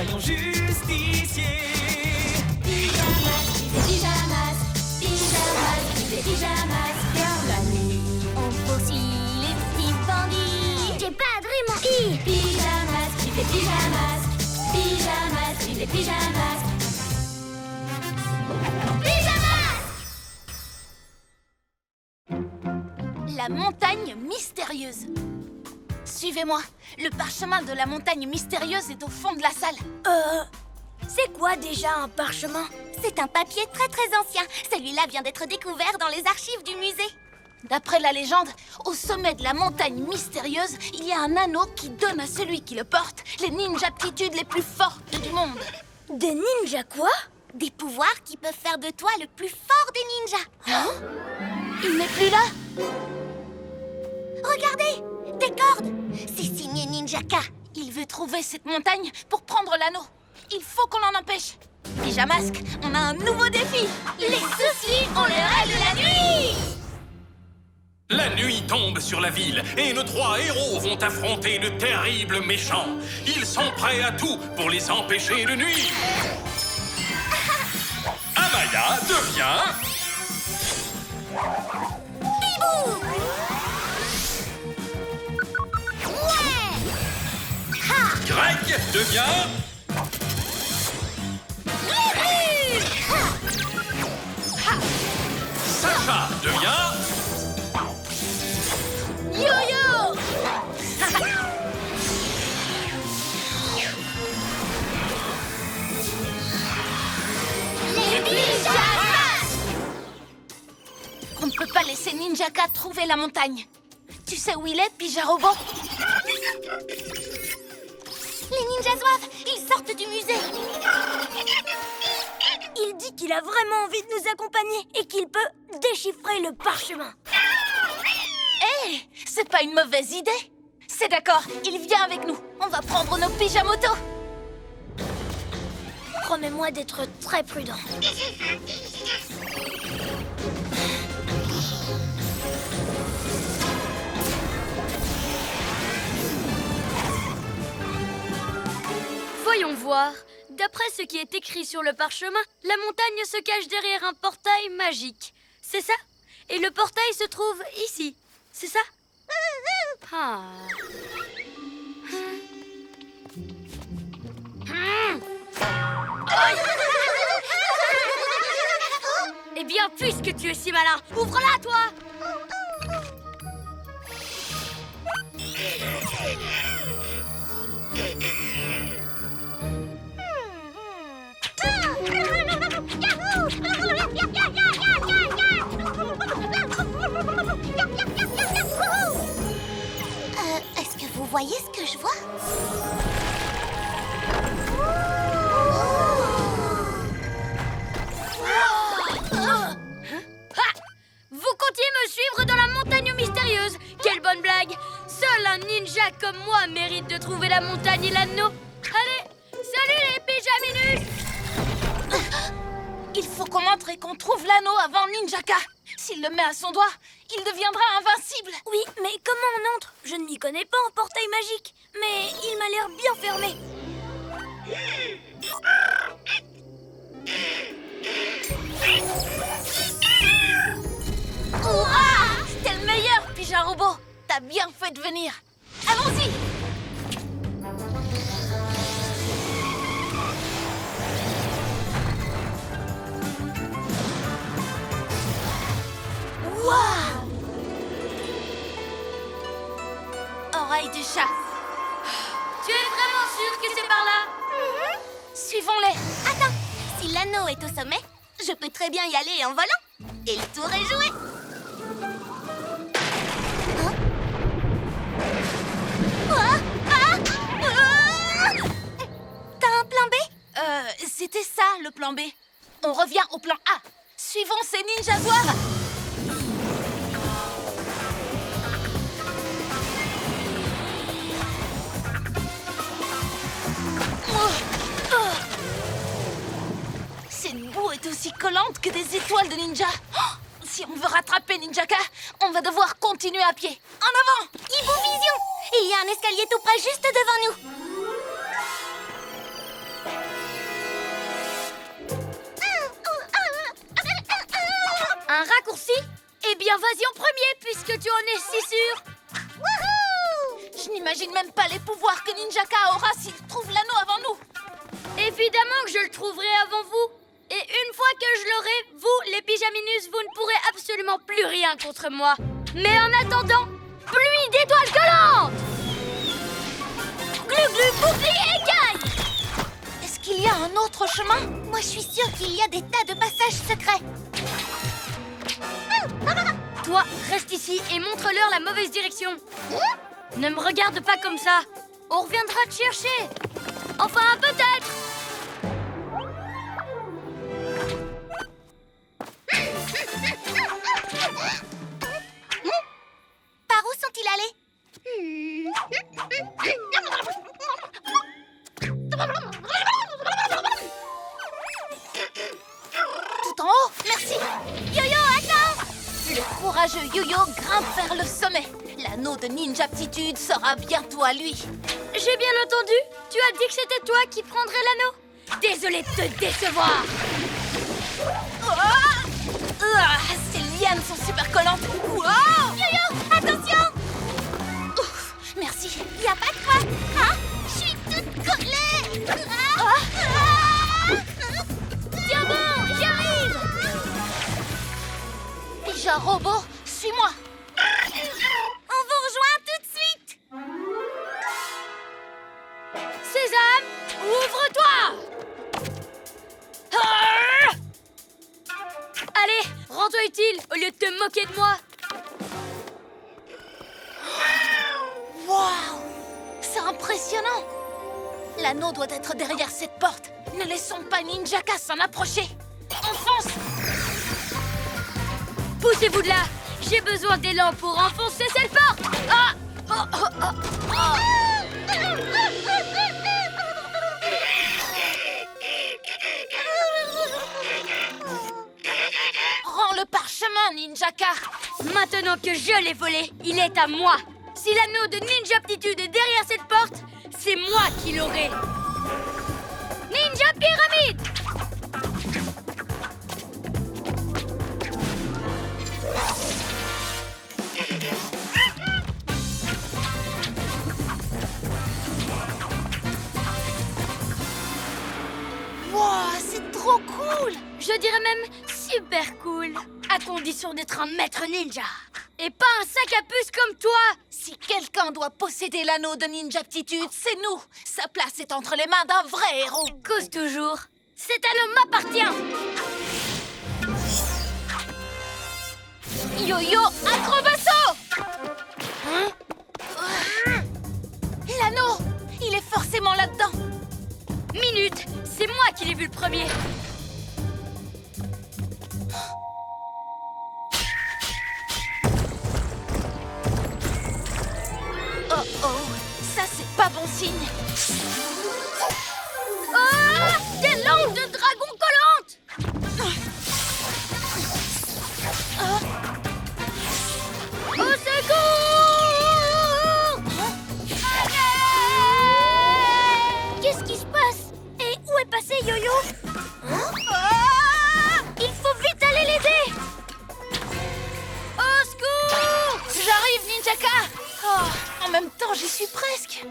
soyons justiciers. Pyjamas, pyjamas, pyjamas, pyjamas. Dans la nuit, on poursuit les petits bandits. J'ai pas vraiment I. Pyjamas, pyjamas, pyjamas, pyjamas. La montagne mystérieuse. Suivez-moi. Le parchemin de la montagne mystérieuse est au fond de la salle. C'est quoi déjà un parchemin? C'est un papier très très ancien. Celui-là vient d'être découvert dans les archives du musée. D'après la légende, au sommet de la montagne mystérieuse, il y a un anneau qui donne à celui qui le porte les ninja-aptitudes les plus fortes du monde. Des ninjas quoi? Des pouvoirs qui peuvent faire de toi le plus fort des ninjas. Hein? Il n'est plus là? Regardez, des cordes. C'est signé Ninjaka. Il veut trouver cette montagne pour prendre l'anneau. Il faut qu'on l'en empêche. Pyjamasque, on a un nouveau défi. Les soucis ont l'heure de la nuit. La nuit tombe sur la ville et nos 3 héros vont affronter de terribles méchants. Ils sont prêts à tout pour les empêcher de nuire. Amaya devient... Bibou. Ouais. Ha. Greg devient... Sacha devient... Yo-yo! Les pyjamas. On ne peut pas laisser Ninjaka trouver la montagne. Tu sais où il est, Pyja-Robot? Les ninjas zouaves, ils sortent du musée. Il dit qu'il a vraiment envie de nous accompagner et qu'il peut déchiffrer le parchemin. Hé, c'est pas une mauvaise idée. C'est d'accord, il vient avec nous. On va prendre nos pyjamotos. Promets-moi d'être très prudent. Voyons voir. D'après ce qui est écrit sur le parchemin, la montagne se cache derrière un portail magique. C'est ça? Et le portail se trouve ici. C'est ça? Ah. Eh bien, puisque tu es si malin, ouvre-la, toi! Est-ce que vous voyez ce que je vois? Vous comptiez me suivre dans la montagne mystérieuse? Quelle bonne blague! Seul un ninja comme moi mérite de trouver la montagne et l'anneau. Allez, salut les pyjaminus! Il faut qu'on entre et qu'on trouve l'anneau avant Ninjaka. S'il le met à son doigt, il deviendra invincible. Oui, mais comment on entre? Je ne m'y connais pas en portail magique, mais il m'a l'air bien fermé. Hurrah! T'es le meilleur, Pyja-Robot. T'as bien fait de venir. Allons-y! Waouh! Oreille du chat. Tu es vraiment sûr que c'est par là? Suivons-les. Attends, si l'anneau est au sommet, je peux très bien y aller en volant. Et le tour est joué. Hein? Ah! Ah! Ah! T'as un plan B? C'était ça, le plan B. On revient au plan A. Suivons ces ninjas zouaves. Cette boue est aussi collante que des étoiles de ninja. Oh, si on veut rattraper Ninjaka, on va devoir continuer à pied. En avant! Hibou Vision! Il y a un escalier tout près juste devant nous. Un raccourci? Eh bien, vas-y en premier, puisque tu en es si sûr. Je n'imagine même pas les pouvoirs que Ninjaka aura s'il trouve l'anneau avant nous. Évidemment que je le trouverai avant vous. Et une fois que je l'aurai, vous, les pyjaminus, vous ne pourrez absolument plus rien contre moi. Mais en attendant, pluie d'étoiles collantes! Glu-glu, bouclier, écaille! Est-ce qu'il y a un autre chemin? Moi, je suis sûre qu'il y a des tas de passages secrets. Toi, reste ici et montre-leur la mauvaise direction. Ne me regarde pas comme ça. On reviendra te chercher. Enfin, peut-être. Par où sont-ils allés? Tout en haut, merci. Yo-yo, attends! Le courageux Yo-Yo grimpe vers le sommet. L'anneau de Ninjaptitude sera bientôt à lui. J'ai bien entendu. Tu as dit que c'était toi qui prendrais l'anneau. Désolée de te décevoir. Ces lianes sont super collantes. Yo-yo, attention! Ouf, merci. Y a pas de quoi. Hein? Je suis toute collée. Tiens bon, j'arrive. Pija Robot, suis-moi. On vous rejoint tout de suite. Sésame, ouvre-toi. Allez, rends-toi utile au lieu de te moquer de moi. Waouh, c'est impressionnant. L'anneau doit être derrière cette porte. Ne laissons pas Ninjaka s'en approcher. On fonce. Poussez-vous de là. J'ai besoin d'élan pour enfoncer cette porte. Ah! Oh, oh, oh, oh. Rends le parchemin, Ninjaka. Maintenant que je l'ai volé, il est à moi. Si l'anneau de Ninjaptitude est derrière cette porte, c'est moi qui l'aurai. Ninja Pyramide! Wow, c'est trop cool. Je dirais même super cool, à condition d'être un maître ninja. Et pas un sac à puce comme toi. Si quelqu'un doit posséder l'anneau de Ninjaptitude, c'est nous. Sa place est entre les mains d'un vrai héros. Cause toujours. Cet anneau m'appartient. Yo-yo, acrobasso! Hein? L'anneau, il est forcément là-dedans. Minute, c'est moi qui l'ai vu le premier. Oh oh, ça c'est pas bon signe. Ah! Des langues de dragon collantes! Au secours! Qu'est-ce qui se passe? Et où est passé Yo-Yo? Il faut vite aller l'aider! Au secours! J'arrive, Ninjaka. Oh, en même temps, j'y suis presque.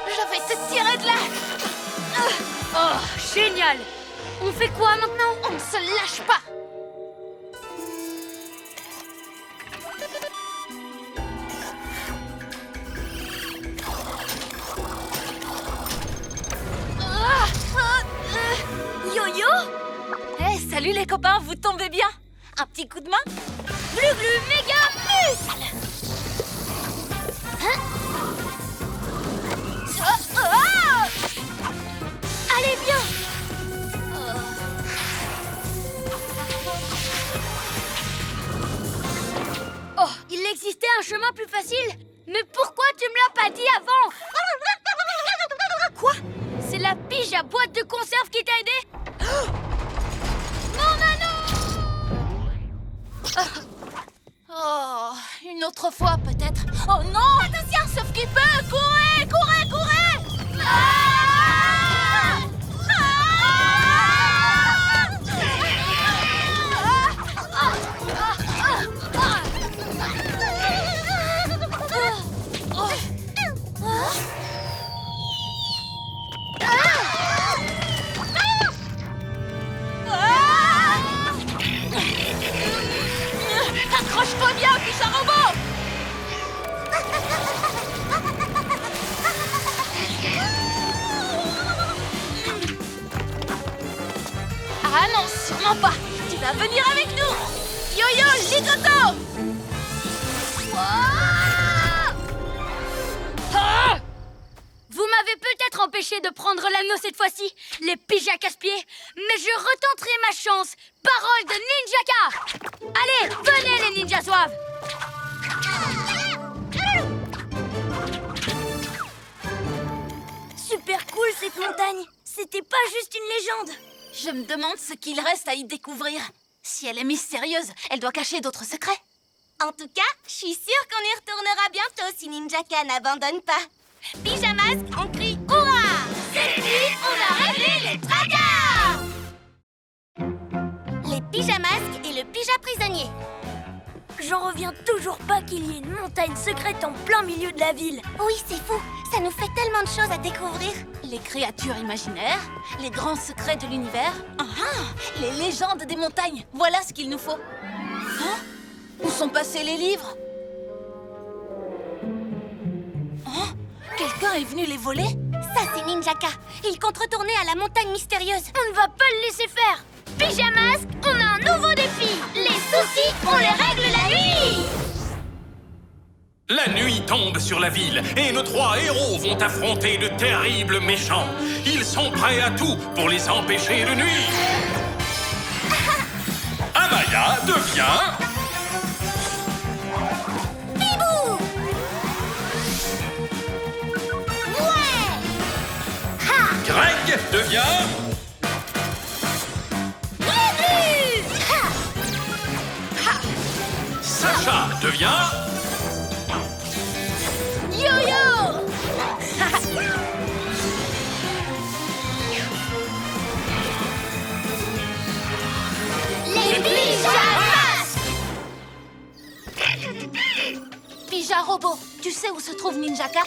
Je vais te tirer de là. Oh, génial! On fait quoi maintenant? On ne se lâche pas. Yo-Yo? Hey, salut les copains, vous tombez bien? Un petit coup de main? Glu-glu méga muscle! Allez, viens! Oh, il existait un chemin plus facile? Mais pourquoi tu me l'as pas dit avant? Quoi? C'est la pige à boîte de conserve qui t'a aidé? Mon anneau! Oh, une autre fois peut-être. Oh non! Attention, sauf qu'il peut! Courez, courez, courez! Accroche-toi bien, Pija Robot! Ah non, sûrement pas! Tu vas venir avec nous! Yo-yo, Gigoto! Ah! Vous m'avez peut-être empêché de prendre l'anneau cette fois-ci, les Pija casse-pieds, mais je retenterai ma chance. Parole de Ninjaka! Allez, venez les ninjas zouaves! Super cool cette montagne. C'était pas juste une légende. Je me demande ce qu'il reste à y découvrir. Si elle est mystérieuse, elle doit cacher d'autres secrets. En tout cas, je suis sûre qu'on y retournera bientôt si Ninjaka n'abandonne pas. Pyjamasque, on crie hurrah! Cette nuit, on a réglé les tracas! Les pyjamasques et le pyja prisonnier. J'en reviens toujours pas qu'il y ait une montagne secrète en plein milieu de la ville. Oui, c'est fou. Ça nous fait tellement de choses à découvrir. Les créatures imaginaires, les grands secrets de l'univers, les légendes des montagnes. Voilà ce qu'il nous faut. Hein? Où sont passés les livres? Hein? Quelqu'un est venu les voler? Ça, c'est Ninjaka. Il compte retourner à la montagne mystérieuse. On ne va pas le laisser faire. Pyjamasque, on a un nouveau défi. Les soucis, on les règle la nuit. La nuit tombe sur la ville et nos 3 héros vont affronter de terribles méchants. Ils sont prêts à tout pour les empêcher de nuire. Amaya devient... Bibou! Ouais! Greg devient... Sacha devient... Yo-yo! Les pyjamasques! Pija Robot, tu sais où se trouve Ninjaka?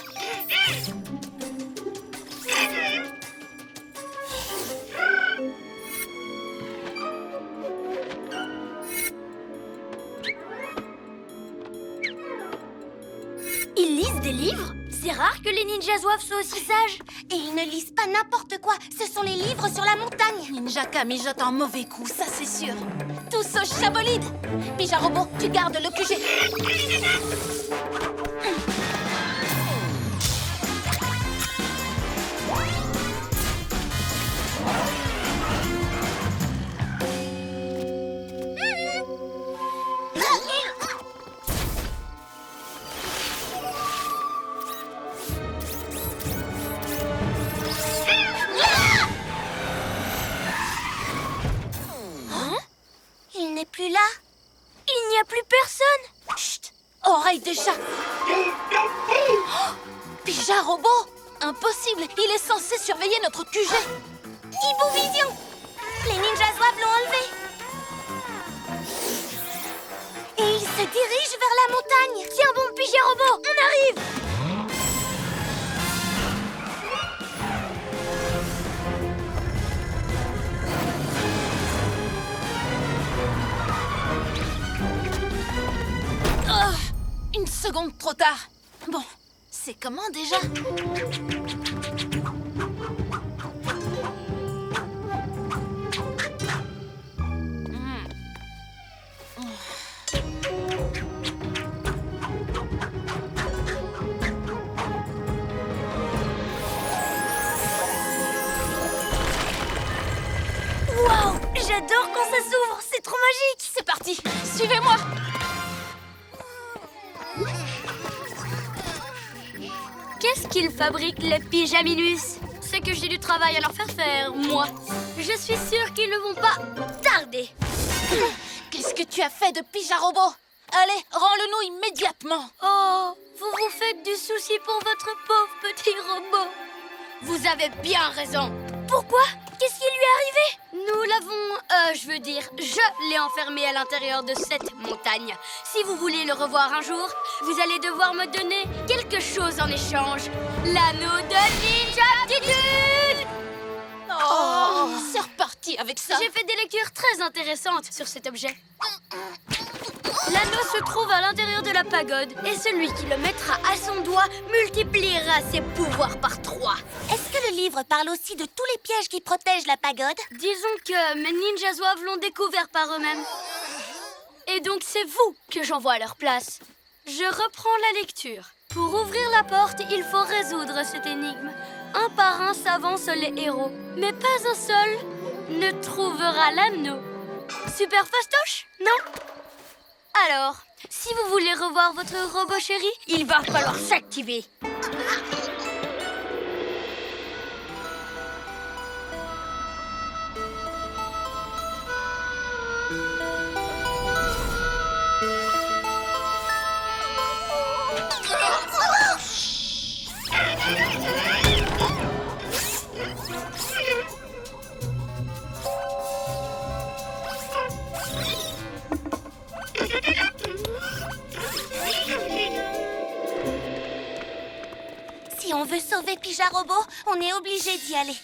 Ils lisent des livres? C'est rare que les ninjas zouaves soient aussi sages. Et ils ne lisent pas n'importe quoi. Ce sont les livres sur la montagne. Ninjaka mijote un mauvais coup, ça c'est sûr. Tous au chabolide! Pija Robot, tu gardes le QG. Il n'est plus là. Il n'y a plus personne. Chut! Oreille de chat! Oh, Pija Robot! Impossible! Il est censé surveiller notre QG! Hibou Vision! Les ninjas zouaves l'ont enlevé. Et il se dirige vers la montagne. Tiens bon, Pija Robot, on arrive. Oh, une seconde trop tard. Bon, c'est comment déjà? Waouh, j'adore quand ça s'ouvre, c'est trop magique. C'est parti, suivez-moi! Qu'est-ce qu'ils fabriquent, les pyjaminus? C'est que j'ai du travail à leur faire faire, moi. Je suis sûre qu'ils ne vont pas tarder. Qu'est-ce que tu as fait de Pija Robot? Allez, rends-le-nous immédiatement! Oh, vous vous faites du souci pour votre pauvre petit robot. Vous avez bien raison. Pourquoi? Qu'est-ce qui lui est arrivé? Nous l'avons, je l'ai enfermé à l'intérieur de cette montagne. Si vous voulez le revoir un jour, vous allez devoir me donner quelque chose en échange. L'anneau de Ninjaptitude! Oh, c'est reparti avec ça! J'ai fait des lectures très intéressantes sur cet objet. La L'anneau se trouve à l'intérieur de la pagode et celui qui le mettra à son doigt multipliera ses pouvoirs par 3. Est-ce que le livre parle aussi de tous les pièges qui protègent la pagode? Disons que mes ninjas zouaves l'ont découvert par eux-mêmes. Et donc c'est vous que j'envoie à leur place. Je reprends la lecture. Pour ouvrir la porte, il faut résoudre cette énigme. Un par un s'avancent les héros, mais pas un seul ne trouvera l'anneau. Super fastoche, non? Alors, si vous voulez revoir votre robot chéri, il va falloir s'activer. Si on veut sauver Pijarobot, on est obligé d'y aller.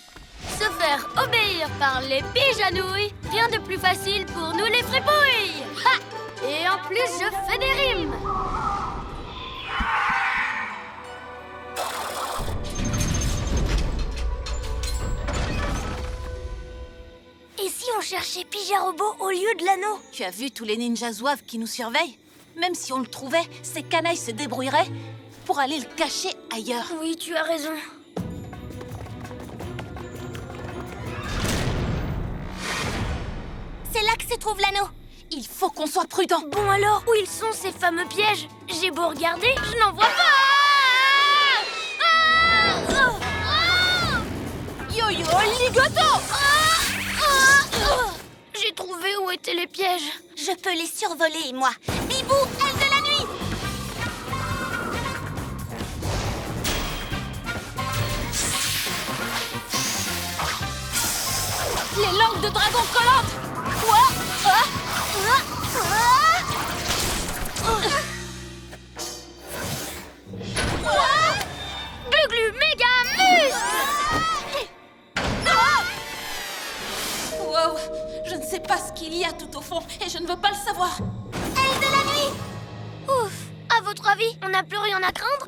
Se faire obéir par les pijanouilles, rien de plus facile pour nous les fripouilles. Ha! Et en plus, je fais des rimes. Et si on cherchait Pijarobot au lieu de l'anneau? Tu as vu tous les ninjas zouaves qui nous surveillent? Même si on le trouvait, ces canailles se débrouilleraient pour aller le cacher ailleurs. Oui, tu as raison. C'est là que se trouve l'anneau. Il faut qu'on soit prudent. Bon alors, où ils sont ces fameux pièges? J'ai beau regarder, je n'en vois pas. Yo-yo, ligoto! J'ai trouvé où étaient les pièges. Je peux les survoler, moi. Bibou, aile de la nuit! Les langues de dragon collantes! Quoi? Glu-glu méga muscle. Wow! Je ne sais pas ce qu'il y a tout au fond et je ne veux pas le savoir. Aile de la nuit! Ouf. À votre avis, on n'a plus rien à craindre?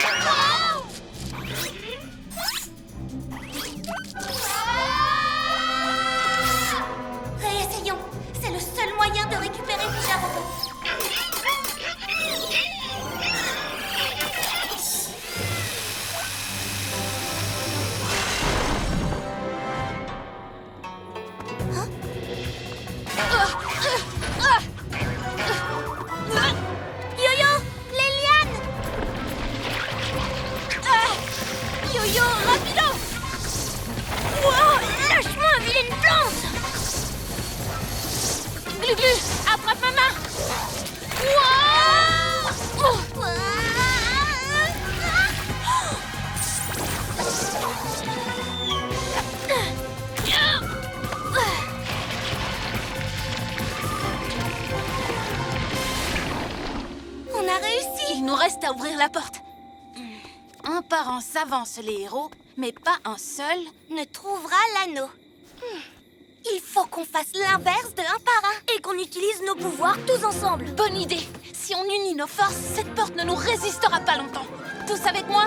Réessayons. C'est le seul moyen de récupérer Pijarobot. Yo-yo, les lianes! Yo-yo, rapido! Wow, lâche-moi, vilaine plante! Glu-glu, attrape ma main! On a réussi! Il nous reste à ouvrir la porte. Un par un s'avancent les héros, mais pas un seul. Ne trouvera l'anneau. Il faut qu'on fasse l'inverse de un par un. Et qu'on utilise nos pouvoirs tous ensemble. Bonne idée! Si on unit nos forces, cette porte ne nous résistera pas longtemps. Tous avec moi?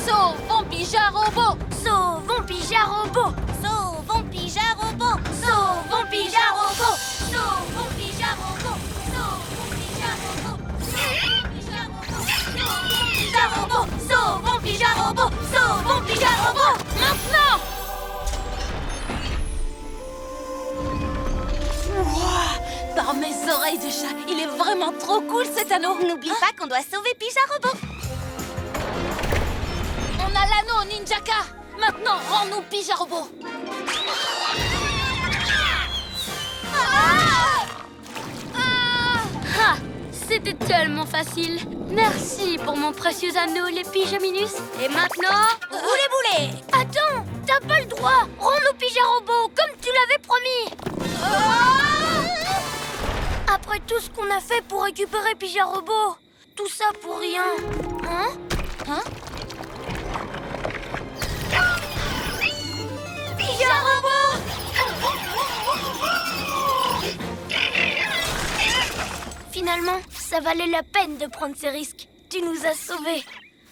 Sauvons Pijarobot! Sauvons Pijarobot! Sauvons Pijarobot! Sauvons Pijarobot! Sauvons Pijarobot! Sauvons Pijarobot! Sauvons Pijarobot! Sauvons Pijarobot! Maintenant! Wow, par mes oreilles de chat, il est vraiment trop cool cet anneau. N'oublie pas qu'on doit sauver Pijarobot. On a l'anneau, Ninjaka. Maintenant, rends-nous Pijarobot. Ah! C'était tellement facile. Merci pour mon précieux anneau, les pyjaminus. Et maintenant, roulez boulet. Attends, t'as pas le droit. Rends-nous Pijarobot, comme tu l'avais promis. Après tout ce qu'on a fait pour récupérer Pijarobot, tout ça pour rien. Hein? Finalement, ça valait la peine de prendre ces risques. Tu nous as sauvés.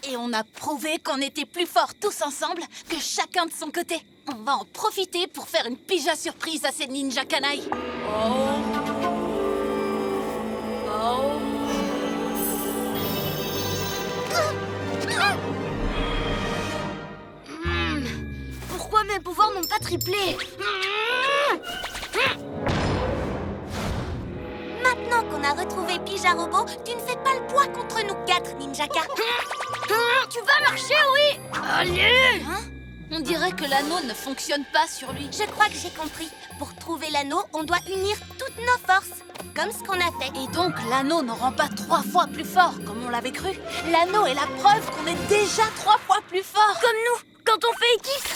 Et on a prouvé qu'on était plus forts tous ensemble que chacun de son côté. On va en profiter pour faire une pyjama surprise à ces ninjas canailles. Pourquoi mes pouvoirs n'ont pas triplé? Maintenant qu'on a retrouvé Pija-Robot, tu ne fais pas le poids contre nous 4, Ninjaka. Tu vas marcher, oui? Allez! On dirait que l'anneau ne fonctionne pas sur lui. Je crois que j'ai compris. Pour trouver l'anneau, on doit unir toutes nos forces. Comme ce qu'on a fait. Et donc l'anneau ne rend pas 3 fois plus fort, comme on l'avait cru. L'anneau est la preuve qu'on est déjà 3 fois plus fort. Comme nous, quand on fait équipe.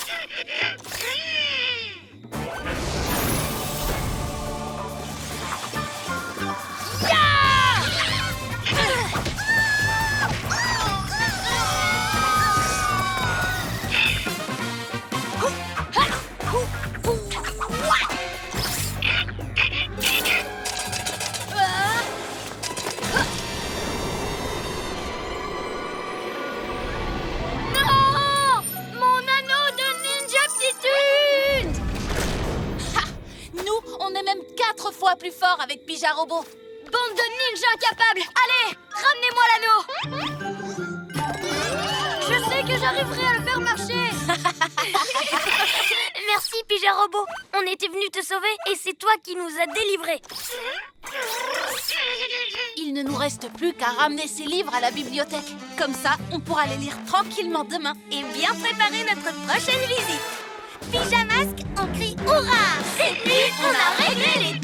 Plus fort avec Pija-Robot. Bande de ninjas incapables! Allez, ramenez-moi l'anneau! Je sais que j'arriverai à le faire marcher! Merci, Pija-Robot. On était venus te sauver et c'est toi qui nous as délivrés. Il ne nous reste plus qu'à ramener ces livres à la bibliothèque. Comme ça, on pourra les lire tranquillement demain. Et bien préparer notre prochaine visite. Pyjamasque, on crie hurrah! Cette nuit, on a réglé les